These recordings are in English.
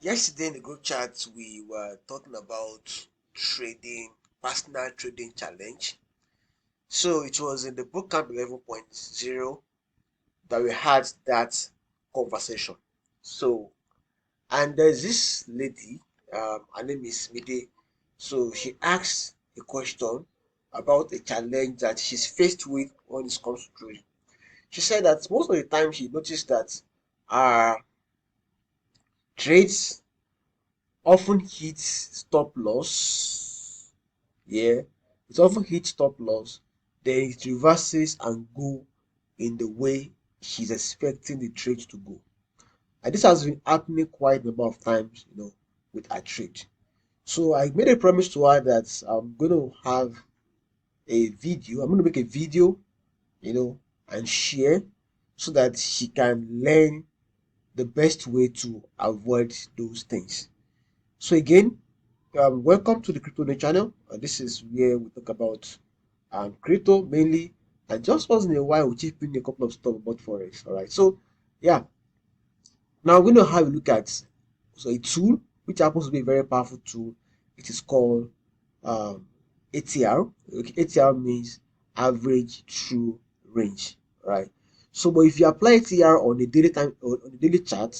Yesterday in the group chat, we were talking about trading, personal trading challenge. So it was in the bootcamp 11.0 that we had that conversation. So, and there's this lady, her name is Mide. So she asked a question about a challenge that she's faced with when it comes to trading. She said that most of the time she noticed that her trades often hit stop loss. Yeah, it often hits stop loss, then it reverses and go in the way she's expecting the trade to go. And this has been happening quite a number of times, with her trade. So I made a promise to her that I'm going to have a video. I'm going to make a video, and share so that she can learn the best way to avoid those things. So again, welcome to the Crypto Day channel. This is where we talk about crypto mainly, and just once in a while we chip in a couple of stuff about forex. All right. So yeah, now we're going to have a look at a tool which happens to be a very powerful tool. It is called um, ATR. Okay, ATR means average true range. Right. So, but if you apply ATR on the daily time on the daily chart,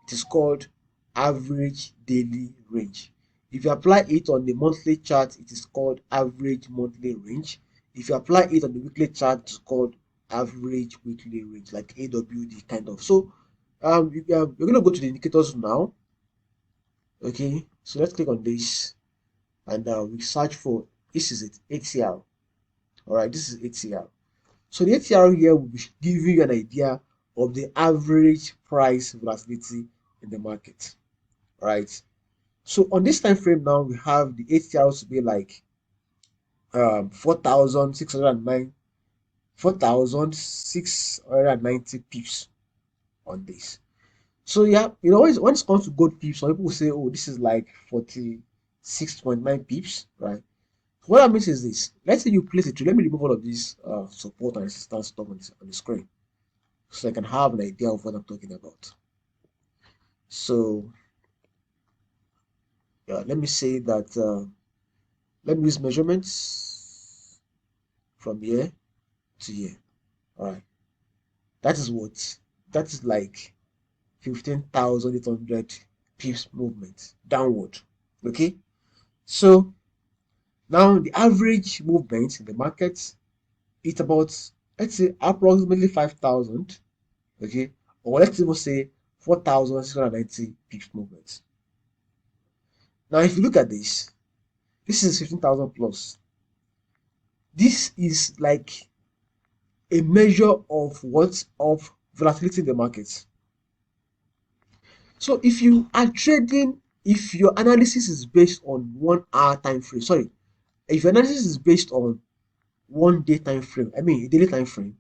it is called average daily range. If you apply it on the monthly chart, it is called average monthly range. If you apply it on the weekly chart, it's called average weekly range, like AWD kind of. So we're going to go to the indicators now. Okay, so let's click on this and we search for, this is it, ATR. All right, this is ATR. So the ATR here will be giving you an idea of the average price volatility in the market. All right. So on this time frame now, we have the ATR to be like 4,609, 4,690 pips on this. So yeah, when it comes to gold pips, some people say, oh, this is like 46.9 pips, right? What that means is this. Let's say you place a trade. Let me remove all of these support and resistance stuff on the screen so I can have an idea of what I'm talking about. So yeah, let me say that let me use measurements from here to here. All right, that is what that is like 15,800 pips movement downward. Okay, so now the average movement in the market is about, let's say, approximately 5,000. Okay, or let's even say 4,690 pips movement. Now if you look at this is 15,000 plus. This is like a measure of what, of volatility in the market. So if you are trading, if your analysis is based on 1 hour time frame, sorry, if your analysis is based on 1 day time frame, I mean a daily time frame,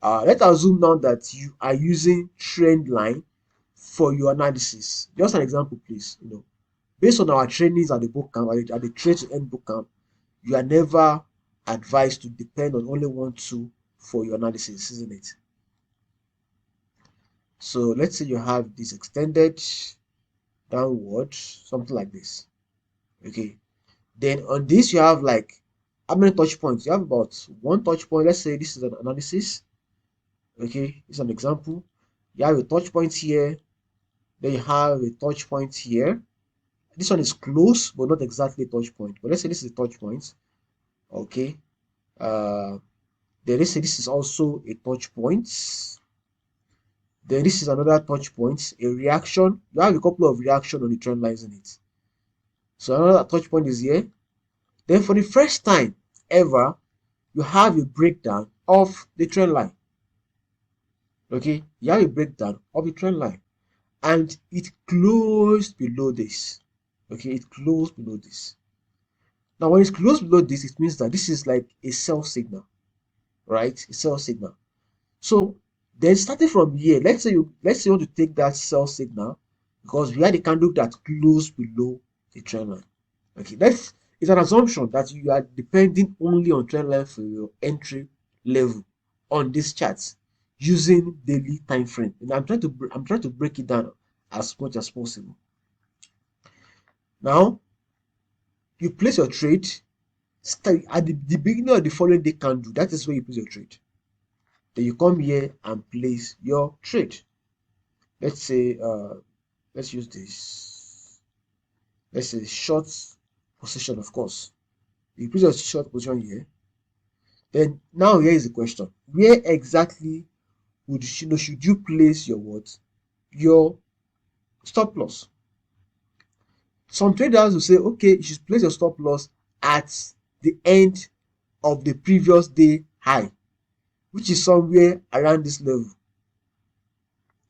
let's assume now that you are using trend line for your analysis. Just an example, please. Based on our trainings at the bootcamp, at the trade to end bootcamp, you are never advised to depend on only one tool for your analysis, isn't it? So let's say you have this extended downward, something like this. Okay. Then on this you have like how many touch points? You have about one touch point. Let's say this is an analysis. Okay, this is an example. You have a touch point here, then you have a touch point here. This one is close, but not exactly a touch point. But let's say this is a touch point. Okay. Uh, then let's say this is also a touch point. Then this is another touch point, a reaction. You have a couple of reaction on the trend lines in it. So another touch point is here. Then for the first time ever, you have a breakdown of the trend line. Okay, you have a breakdown of the trend line, and it closed below this. Okay, it closed below this. Now, when it's closed below this, it means that this is like a sell signal, right? A sell signal. So then, starting from here, let's say you want to take that sell signal because we had a candle that closed below the trend line. Okay, that's it's an assumption that you are depending only on trend line for your entry level on this chart using daily time frame. And I'm trying to break it down as much as possible. Now you place your trade at the beginning of the following day candle. That is where you place your trade. Then you come here and place your trade. Let's say let's use this. Let's say short position, of course. You place your short position here. Then now here is the question: where exactly should you place your what? Your stop loss. Some traders will say, okay, you should place your stop loss at the end of the previous day high, which is somewhere around this level.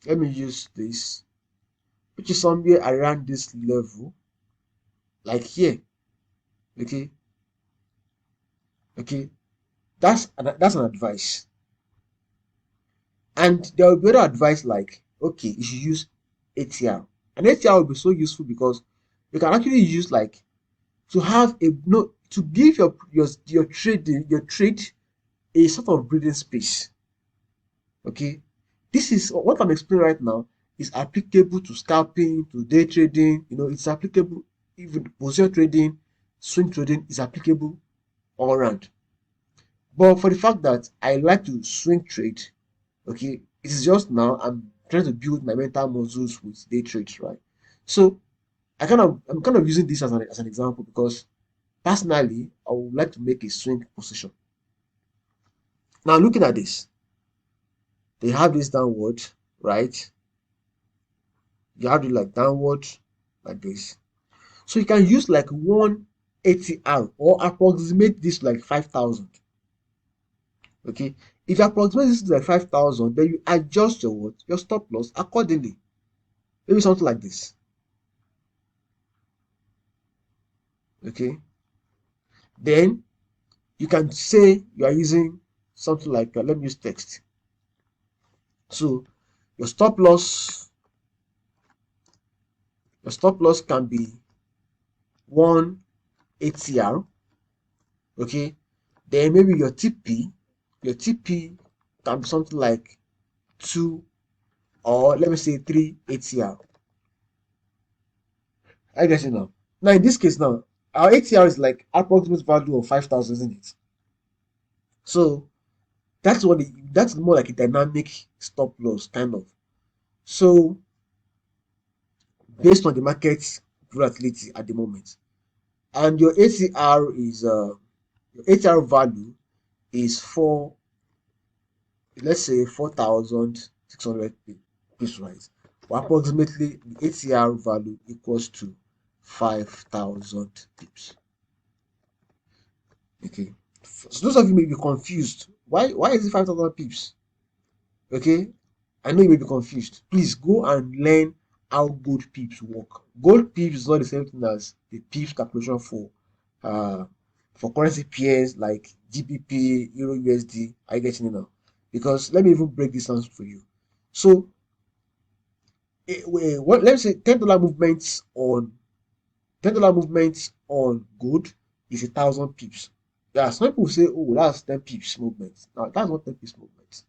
Let me use this, which is somewhere around this level, like here. Okay, okay, that's an advice. And there will be other advice like, okay, you should use ATR. And ATR will be so useful because you can actually use like to have a no to give your trade a sort of breathing space. Okay, this is what I'm explaining right now is applicable to scalping, to day trading. It's applicable even position trading, swing trading is applicable all around. But for the fact that I like to swing trade, okay, it is just now I'm trying to build my mental muscles with day trades, right? So I'm kind of using this as an example because personally I would like to make a swing position. Now looking at this, they have this downward, right? You have it like downward like this. So you can use like one ATR or approximate this like 5,000. Okay, if you approximate this to like 5,000, then you adjust your what? Your stop loss accordingly. Maybe something like this. Okay, then you can say you are using something like let me use text. So your stop loss can be 1 ATR. Okay, then maybe your TP can be something like 2 or let me say 3 ATR. I guess you know. Now in this case now, our ATR is like approximate value of 5,000, isn't it? So that's more like a dynamic stop loss kind of. So based on the market volatility at the moment, and your ATR value is for, let's say, 4,600 pips, right? Or approximately the ATR value equals to 5,000 pips. Okay, so those of you may be confused. Why is it 5,000 pips? Okay, I know you may be confused. Please go and learn how gold pips work. Gold pips is not the same thing as the pips calculation uh for currency pairs like GBP, Euro USD. Are you getting it now? Because let me even break this down for you. So let's say $10 movements on gold is 1,000 pips. Yeah, some people say, oh, that's 10 pips movement. Now that's not 10 pips movement,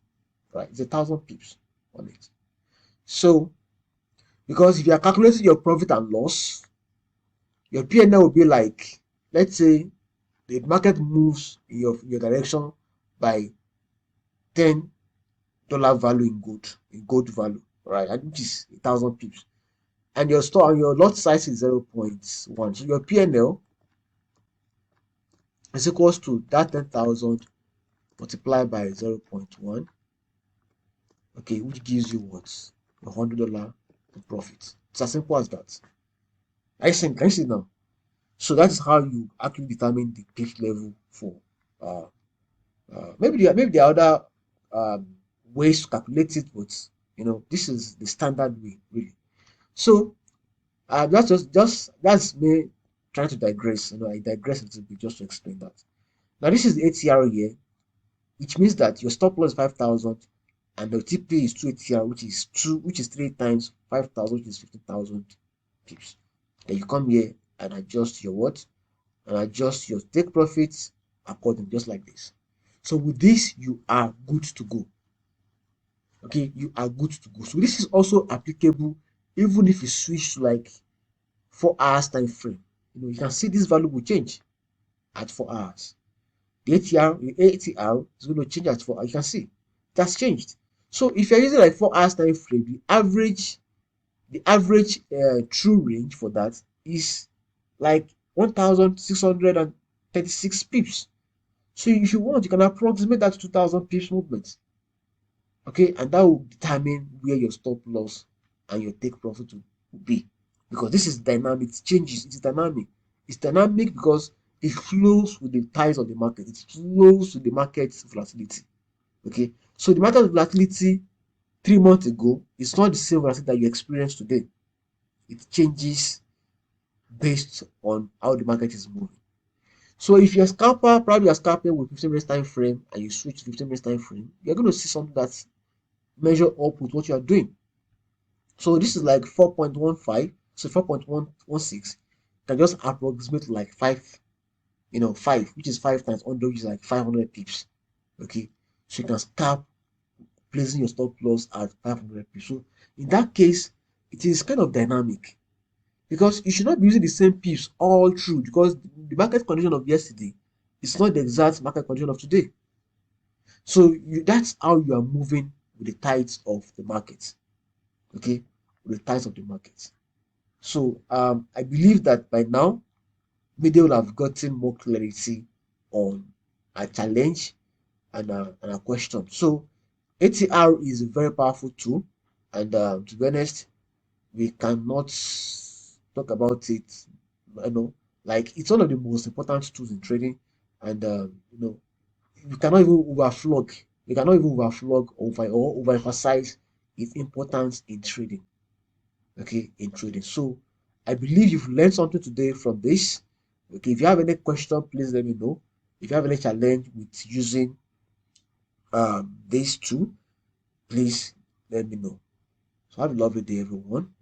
right? It's 1,000 pips on it. So because if you are calculating your profit and loss, your P&L will be like, let's say the market moves in your direction by $10 value in gold value, right? And which is 1,000 pips. And your lot size is 0.1. So your P&L is equals to that 10,000 multiplied by 0.1. Okay, which gives you what? $100 profit. It's as simple as that. Can you see now? So that is how you actually determine the pitch level for uh, maybe there are other um, ways to calculate it, but this is the standard way really. So that's me trying to digress. I digress a little bit just to explain that. Now this is the ATR here, which means that your stop loss is 5,000 and the TP is 2 ATR, which is 3 times 5,000, which is 15,000 pips. Then you come here and adjust your what? And adjust your take profits according, just like this. So with this, you are good to go. Okay, you are good to go. So this is also applicable even if you switch to like 4 hours time frame, you can see this value will change at 4 hours. The ATR is going to change at 4 hours. You can see it has changed. So if you're using like 4 hours time frame, the average true range for that is like 1,636 pips. So if you want, you can approximate that to 2,000 pips movement. Okay, and that will determine where your stop loss and your take profit will be, because this is dynamic. It changes. It's dynamic. It's dynamic because it flows with the tides of the market. It flows with the market's volatility. Okay, so the market volatility 3 months ago is not the same volatility that you experience today. It changes based on how the market is moving. So if you're a scalper, probably you're a scalper with 15 minutes time frame, and you switch to 15 minutes time frame, you're going to see something that's measure up with what you are doing. So this is like 4.15, so 4.116 can just approximate like 5, which is 5 times 100, which is like 500 pips. Okay, so you can start placing your stop loss at 500 pips. So in that case, it is kind of dynamic, because you should not be using the same pips all through, because the market condition of yesterday is not the exact market condition of today. So that's how you are moving with the tides of the market. Okay, with the tides of the market. So I believe that by now media will have gotten more clarity on a challenge and a question. So ATR is a very powerful tool, and to be honest, we cannot talk about it. Like it's one of the most important tools in trading, and you cannot even overflog. You cannot even overflog or overemphasize its importance in trading. Okay, in trading. So I believe you've learned something today from this. Okay, if you have any question, please let me know. If you have any challenge with using these two, please let me know. So have a lovely day, everyone.